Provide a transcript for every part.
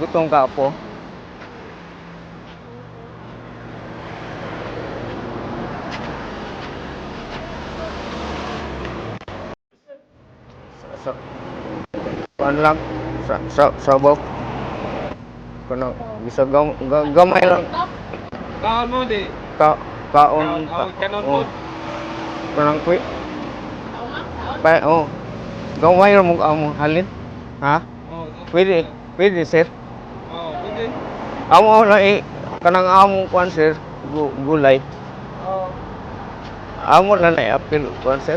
gutom ka po. Sa kuan lang sa kuno bisa gamay lang Kaon mo di. kaon Kanon oh po. kanang quick pa oh gamay ra mo amo halin ha Oh, pwede sir pwede. amo na kanang amo kuan sir gulay Oh. amo na apil kuan sir.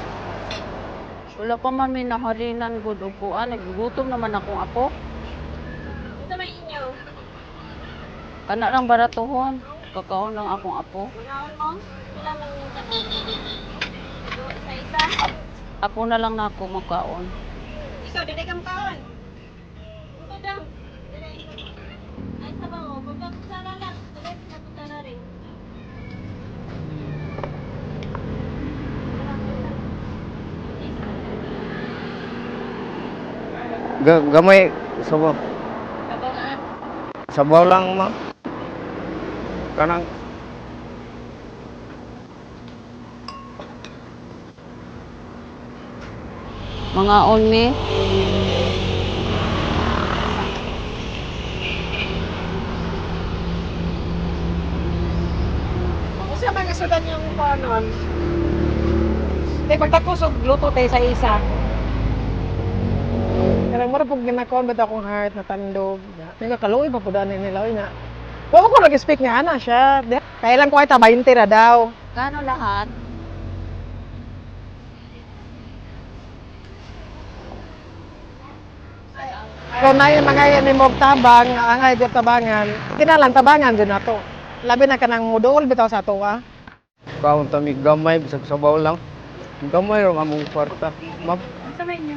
Wala pa man may naharinan gud upuan, nagugutom naman akong apo. Ito may inyo. Kana lang baratuhon, kakaon lang akong apo. Unaon mo? Wala man yung kanon. Isa-isa. Apo na lang na ako makaon. Ikaw, dili ka makaon. Ito daw. Dili. Ay, sabaw. Pagkakusara lang. Dili, pagkakusara rin. Gamay sabaw lang ma kanang Mga onmi, Kung siya man kasudan yung panon, tay pagtakos og luto tay sa isa. Karang mura pag ginakon ba akong heart na tandog. Nga kaluoy pa pud ani nila oy nga. Wa ko nag-speak nga ana siya. Kailan ko ay ta 20 ra daw. kano lahat? Kung na yung mga yan mo tabang, angay di tabangan, kinalang tabangan din nato. Labi na kanang mudol bitaw sa ato ah. kaon tami gamay bisag sabaw lang gamay ra among kwarta ma'am Ito may inyo.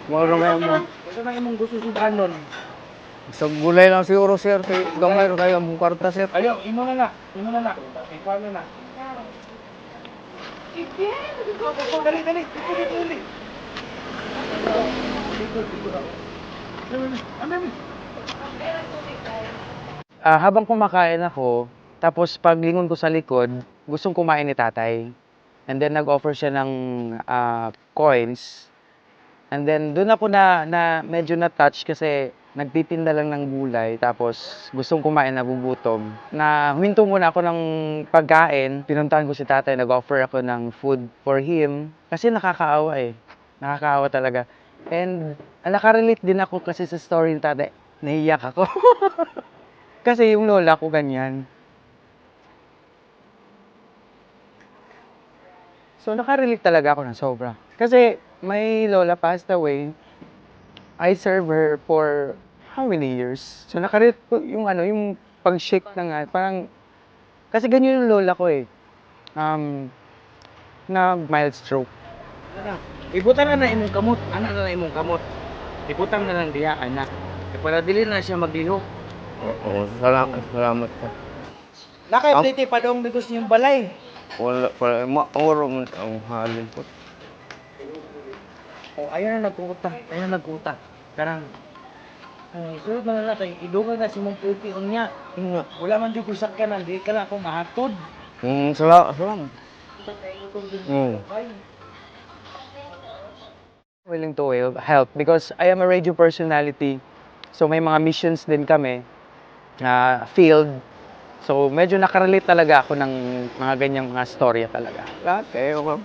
mo ra may mo Ito na imong gusto sudanon. sa gulay lang siguro sir kay gamay ra kayo among kwarta sir. Ayo, imo na na. Imo na na. Ikaw na na. Dali, dali. Dali. Habang kumakain ako, tapos paglingon ko sa likod, gustong kumain ni tatay. And then nag-offer siya ng coins. And then doon ako na medyo na-touch kasi nagtitinda lang ng gulay tapos gustong kumain na gugutom. Na huminto muna ako ng pagkain, pinuntahan ko si tatay, nag-offer ako ng food for him kasi nakakaawa eh. Nakakaawa talaga. And nakarelate din ako kasi sa story ni tatay, naiyak ako. Kasi yung lola ko ganyan. So nakarelate talaga ako ng sobra. Kasi my lola passed away. I served her for how many years? So nakarelate ko yung yung pag-shake na nga, parang kasi ganyan yung lola ko eh. Na mild stroke. Ibutan na imong kamot, anak na imong kamot. Ibutan na lang diya, anak. Para dili na siya maglihok. Oo, salamat po. Naka-update pa dong negos yung balay. Wala maoro man ang halin po. Oh, ayun na nagkuta. Ayun na nagkuta. Karang ay, sulod na natin, idugan na si mong puti niya. Wala man di ko sakyanan, di ka na ako mahatod. Salamat. Willing to help because I am a radio personality. So may mga missions din kami na field. So medyo nakarelate talaga ako ng mga ganyang mga storya talaga. Okay, okay.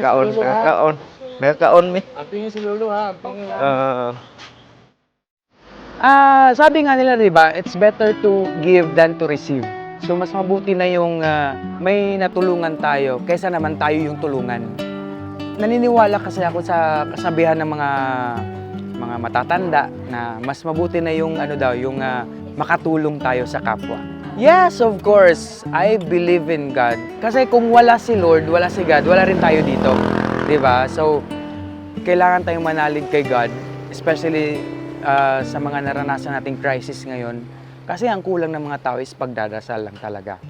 Kaon. May kaon mi. Apingin si Lolo ha. Apingin. Sabi nga nila 'di ba, it's better to give than to receive. So mas mabuti na yung may natulungan tayo kaysa naman tayo yung tulungan. Naniniwala kasi ako sa kasabihan ng mga matatanda na mas mabuti na yung yung makatulong tayo sa kapwa. Yes, of course, I believe in God. Kasi kung wala si Lord, wala si God, wala rin tayo dito. 'Di ba? So kailangan tayong manalig kay God, especially sa mga naranasan nating crisis ngayon. Kasi ang kulang ng mga tao is pagdadasal lang talaga.